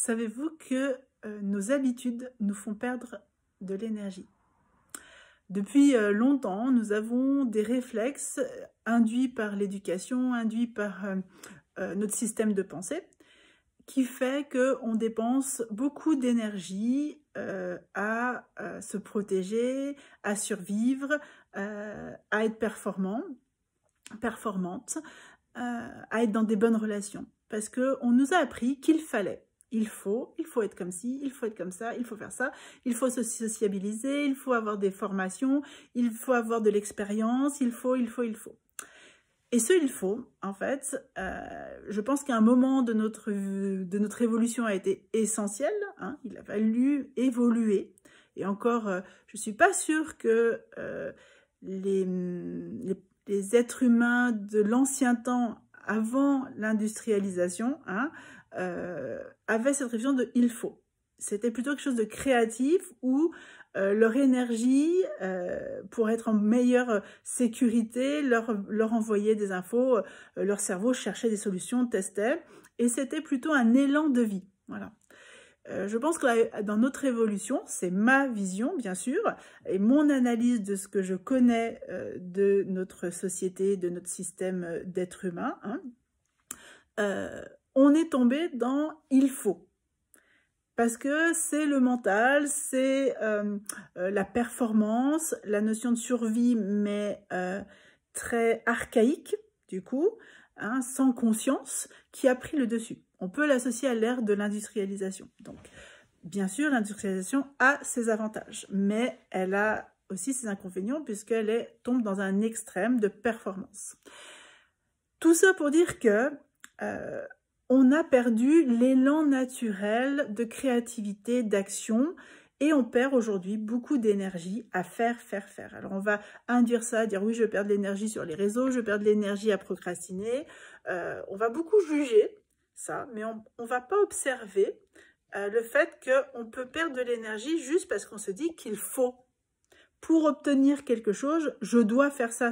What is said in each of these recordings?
savez-vous que nos habitudes nous font perdre de l'énergie? Depuis longtemps, nous avons des réflexes induits par l'éducation, induits par notre système de pensée, qui fait qu'on dépense beaucoup d'énergie à se protéger, à survivre, à être performante, à être dans des bonnes relations. Parce qu'on nous a appris qu'il fallait. Il faut être comme ci, il faut être comme ça, il faut faire ça, il faut se sociabiliser, il faut avoir des formations, il faut avoir de l'expérience, il faut. Et ce il faut, en fait, je pense qu'un moment de notre évolution a été essentiel, hein, il a fallu évoluer. Et encore, je ne suis pas sûre que les êtres humains de l'ancien temps, avant l'industrialisation, hein, avaient cette révision de « il faut ». C'était plutôt quelque chose de créatif où leur énergie, pour être en meilleure sécurité, leur envoyait des infos, leur cerveau cherchait des solutions, testait, et c'était plutôt un élan de vie. Voilà. Je pense que dans notre évolution, c'est ma vision, bien sûr, et mon analyse de ce que je connais de notre société, de notre système d'être humain, hein, on est tombé dans « il faut ». Parce que c'est le mental, c'est la performance, la notion de survie, mais très archaïque, du coup, hein, sans conscience, qui a pris le dessus. On peut l'associer à l'ère de l'industrialisation. Donc, bien sûr, l'industrialisation a ses avantages, mais elle a aussi ses inconvénients, puisqu'elle tombe dans un extrême de performance. Tout ça pour dire que on a perdu l'élan naturel de créativité, d'action, et on perd aujourd'hui beaucoup d'énergie à faire. Alors on va induire ça, dire oui, je perds de l'énergie sur les réseaux, je perds de l'énergie à procrastiner. On va beaucoup juger ça, mais on ne va pas observer le fait qu'on peut perdre de l'énergie juste parce qu'on se dit qu'il faut. Pour obtenir quelque chose, je dois faire ça.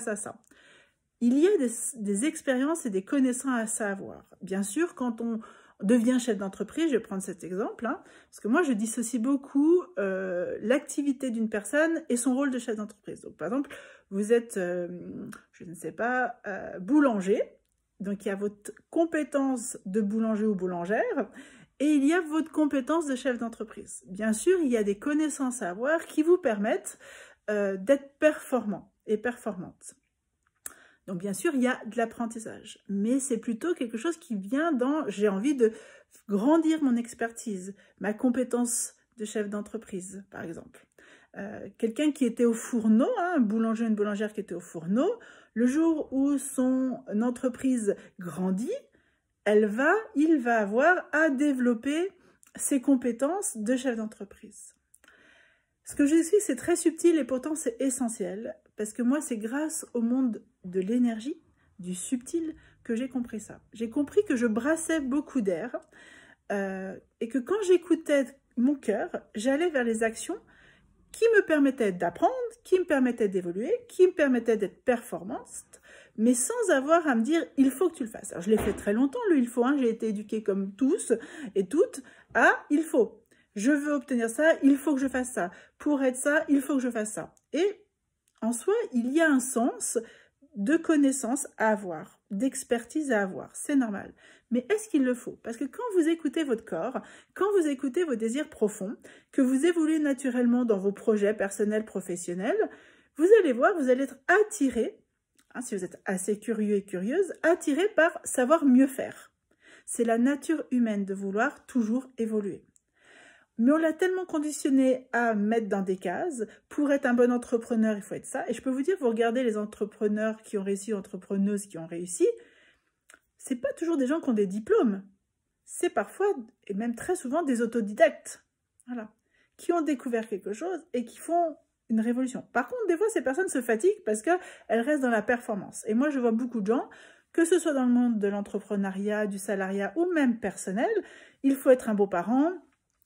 Il y a des expériences et des connaissances à avoir. Bien sûr, quand on devient chef d'entreprise, je vais prendre cet exemple, hein, parce que moi, je dissocie beaucoup l'activité d'une personne et son rôle de chef d'entreprise. Donc, par exemple, vous êtes, je ne sais pas, boulanger, donc il y a votre compétence de boulanger ou boulangère, et il y a votre compétence de chef d'entreprise. Bien sûr, il y a des connaissances à avoir qui vous permettent d'être performant et performante. Donc bien sûr, il y a de l'apprentissage, mais c'est plutôt quelque chose qui vient dans « j'ai envie de grandir mon expertise », ma compétence de chef d'entreprise, par exemple. Quelqu'un qui était au fourneau, hein, un boulanger, une boulangère qui était au fourneau, le jour où son entreprise grandit, il va avoir à développer ses compétences de chef d'entreprise. Ce que je dis, c'est très subtil et pourtant c'est essentiel, parce que moi, c'est grâce au monde de l'énergie, du subtil, que j'ai compris ça. J'ai compris que je brassais beaucoup d'air et que quand j'écoutais mon cœur, j'allais vers les actions qui me permettaient d'apprendre, qui me permettaient d'évoluer, qui me permettaient d'être performante, mais sans avoir à me dire « il faut que tu le fasses ». Alors, je l'ai fait très longtemps, le « il faut hein, », j'ai été éduquée comme tous et toutes à « il faut ». Je veux obtenir ça, il faut que je fasse ça. Pour être ça, il faut que je fasse ça. Et en soi, il y a un sens de connaissance à avoir, d'expertise à avoir. C'est normal. Mais est-ce qu'il le faut? Parce que quand vous écoutez votre corps, quand vous écoutez vos désirs profonds, que vous évoluez naturellement dans vos projets personnels, professionnels, vous allez voir, vous allez être attiré, hein, si vous êtes assez curieux et curieuse, attiré par savoir mieux faire. C'est la nature humaine de vouloir toujours évoluer. Mais on l'a tellement conditionné à mettre dans des cases. Pour être un bon entrepreneur, il faut être ça. Et je peux vous dire, vous regardez les entrepreneurs qui ont réussi, entrepreneuses qui ont réussi, c'est pas toujours des gens qui ont des diplômes. C'est parfois, et même très souvent, des autodidactes. Voilà. Qui ont découvert quelque chose et qui font une révolution. Par contre, des fois, ces personnes se fatiguent parce qu'elles restent dans la performance. Et moi, je vois beaucoup de gens, que ce soit dans le monde de l'entrepreneuriat, du salariat ou même personnel, il faut être un beau parent,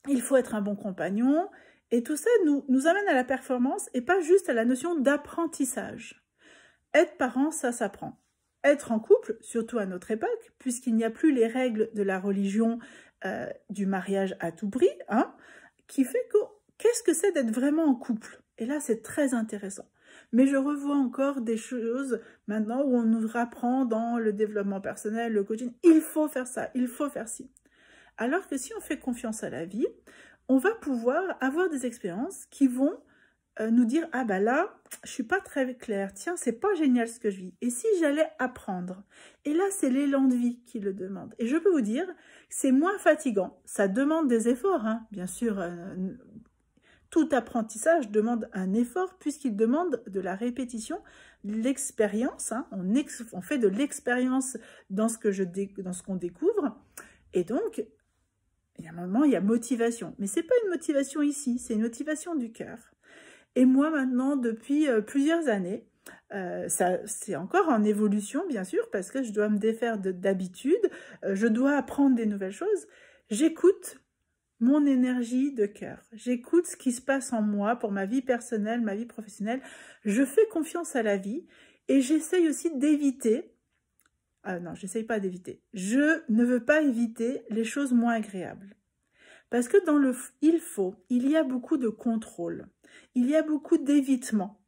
il faut être un bon compagnon, et tout ça nous amène à la performance et pas juste à la notion d'apprentissage. Être parent, ça s'apprend. Être en couple, surtout à notre époque, puisqu'il n'y a plus les règles de la religion du mariage à tout prix, hein, qui fait que qu'est-ce que c'est d'être vraiment en couple? Et là, c'est très intéressant. Mais je revois encore des choses maintenant où on nous apprend dans le développement personnel, le coaching, il faut faire ça, il faut faire ci. Alors que si on fait confiance à la vie, on va pouvoir avoir des expériences qui vont nous dire « Ah bah là, je suis pas très claire, tiens, c'est pas génial ce que je vis. Et si j'allais apprendre ?» Et là, c'est l'élan de vie qui le demande. Et je peux vous dire, c'est moins fatigant. Ça demande des efforts, hein. Bien sûr, tout apprentissage demande un effort puisqu'il demande de la répétition, de l'expérience. Hein. On fait de l'expérience dans ce qu'on découvre. Et donc, il y a un moment, il y a motivation. Mais ce n'est pas une motivation ici, c'est une motivation du cœur. Et moi, maintenant, depuis plusieurs années, c'est encore en évolution, bien sûr, parce que je dois me défaire d'habitude, je dois apprendre des nouvelles choses. J'écoute mon énergie de cœur. J'écoute ce qui se passe en moi pour ma vie personnelle, ma vie professionnelle. Je fais confiance à la vie et j'essaye aussi d'éviter, non, j'essaye pas d'éviter, je ne veux pas éviter les choses moins agréables. Parce que dans le il y a beaucoup de contrôle, il y a beaucoup d'évitement.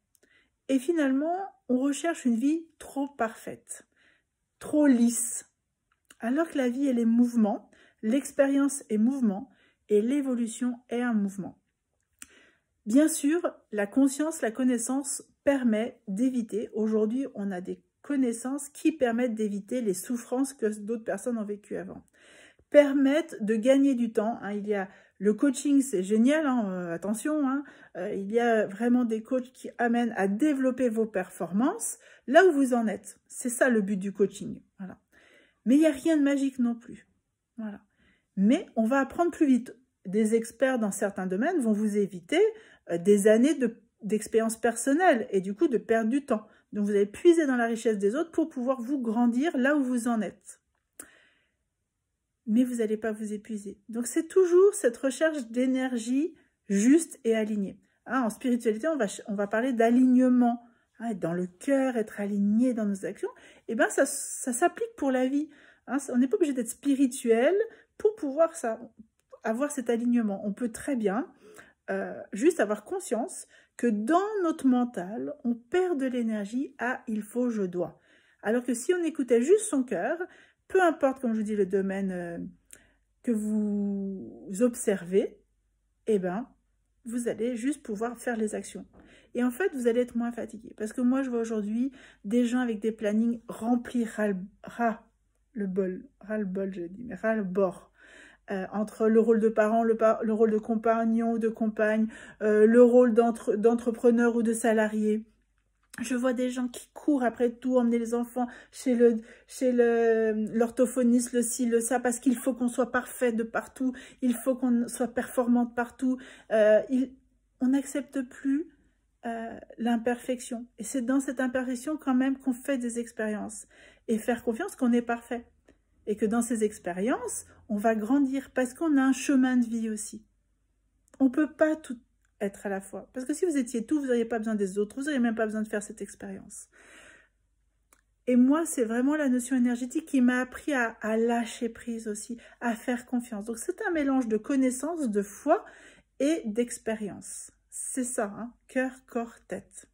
Et finalement, on recherche une vie trop parfaite, trop lisse. Alors que la vie, elle est mouvement, l'expérience est mouvement et l'évolution est un mouvement. Bien sûr, la conscience, la connaissance permet d'éviter. Aujourd'hui, on a des connaissances qui permettent d'éviter les souffrances que d'autres personnes ont vécues avant. Permettent de gagner du temps. Hein. Il y a le coaching, c'est génial, hein, attention. Hein. Il y a vraiment des coachs qui amènent à développer vos performances là où vous en êtes. C'est ça le but du coaching. Voilà. Mais il n'y a rien de magique non plus. Voilà. Mais on va apprendre plus vite. Des experts dans certains domaines vont vous éviter des années d'expérience personnelle et du coup de perdre du temps. Donc vous allez puiser dans la richesse des autres pour pouvoir vous grandir là où vous en êtes. Mais vous n'allez pas vous épuiser. Donc c'est toujours cette recherche d'énergie juste et alignée. Hein, en spiritualité, on va parler d'alignement. Hein, être dans le cœur, être aligné dans nos actions. Et bien ça s'applique pour la vie. Hein, on n'est pas obligé d'être spirituel pour pouvoir avoir cet alignement. On peut très bien juste avoir conscience que dans notre mental, on perd de l'énergie à « il faut, je dois ». Alors que si on écoutait juste son cœur, peu importe, comme je vous dis, le domaine que vous observez, eh ben, vous allez juste pouvoir faire les actions. Et en fait, vous allez être moins fatigué. Parce que moi, je vois aujourd'hui des gens avec des plannings remplis ras-le-bol, je dis, mais ras-le-bord. Entre le rôle de parent, le rôle de compagnon ou de compagne, le rôle d'entrepreneur ou de salarié. Je vois des gens qui courent après tout, emmener les enfants chez l'orthophoniste, le ci, le ça, parce qu'il faut qu'on soit parfait de partout, il faut qu'on soit performante partout. On n'accepte plus l'imperfection. Et c'est dans cette imperfection quand même qu'on fait des expériences. Et faire confiance qu'on est parfait. Et que dans ces expériences, on va grandir parce qu'on a un chemin de vie aussi. On ne peut pas tout être à la fois. Parce que si vous étiez tout, vous n'auriez pas besoin des autres, vous n'auriez même pas besoin de faire cette expérience. Et moi, c'est vraiment la notion énergétique qui m'a appris à lâcher prise aussi, à faire confiance. Donc c'est un mélange de connaissances, de foi et d'expérience. C'est ça, hein, cœur, corps, tête.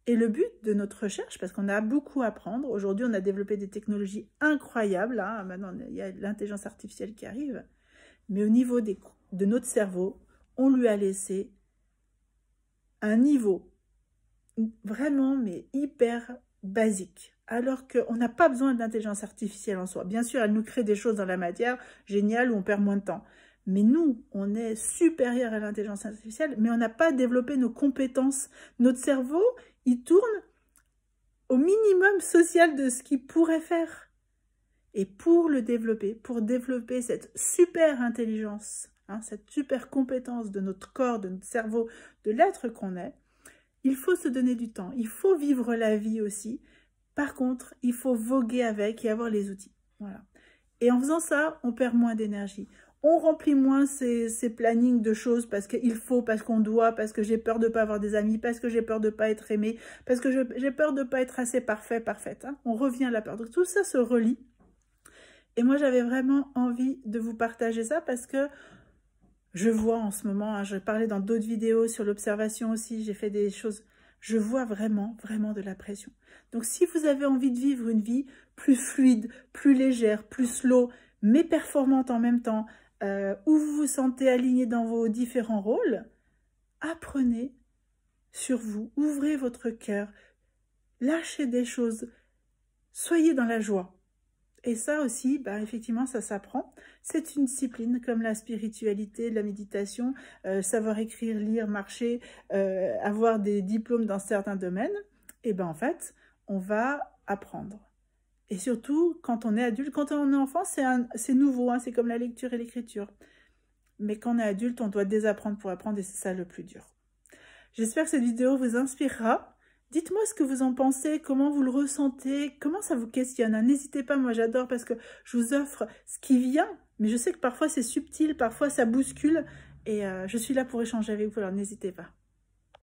Et le but de notre recherche, parce qu'on a beaucoup à apprendre, aujourd'hui on a développé des technologies incroyables, hein, maintenant il y a l'intelligence artificielle qui arrive, mais au niveau de notre cerveau, on lui a laissé un niveau vraiment mais hyper basique, alors qu'on n'a pas besoin d'intelligence artificielle en soi. Bien sûr, elle nous crée des choses dans la matière géniales où on perd moins de temps. Mais nous, on est supérieur à l'intelligence artificielle, mais on n'a pas développé nos compétences. Notre cerveau, il tourne au minimum social de ce qu'il pourrait faire. Et pour le développer, pour développer cette super intelligence, hein, cette super compétence de notre corps, de notre cerveau, de l'être qu'on est, il faut se donner du temps. Il faut vivre la vie aussi. Par contre, il faut voguer avec et avoir les outils. Voilà. Et en faisant ça, on perd moins d'énergie. On remplit moins ces plannings de choses parce qu'il faut, parce qu'on doit, parce que j'ai peur de ne pas avoir des amis, parce que j'ai peur de ne pas être aimé, parce que j'ai peur de ne pas être assez parfaite. Hein. On revient à la peur. Donc tout ça se relie. Et moi, j'avais vraiment envie de vous partager ça parce que je vois en ce moment, hein, je parlais dans d'autres vidéos sur l'observation aussi, j'ai fait des choses, je vois vraiment, vraiment de la pression. Donc si vous avez envie de vivre une vie plus fluide, plus légère, plus slow, mais performante en même temps, où vous vous sentez aligné dans vos différents rôles, apprenez sur vous, ouvrez votre cœur, lâchez des choses, soyez dans la joie. Et ça aussi, bah, effectivement, ça s'apprend. C'est une discipline comme la spiritualité, la méditation, savoir écrire, lire, marcher, avoir des diplômes dans certains domaines. Et ben en fait, on va apprendre. Et surtout, quand on est adulte, quand on est enfant, c'est nouveau, hein, c'est comme la lecture et l'écriture. Mais quand on est adulte, on doit désapprendre pour apprendre et c'est ça le plus dur. J'espère que cette vidéo vous inspirera. Dites-moi ce que vous en pensez, comment vous le ressentez, comment ça vous questionne. N'hésitez pas, moi j'adore parce que je vous offre ce qui vient, mais je sais que parfois c'est subtil, parfois ça bouscule, et je suis là pour échanger avec vous, alors n'hésitez pas.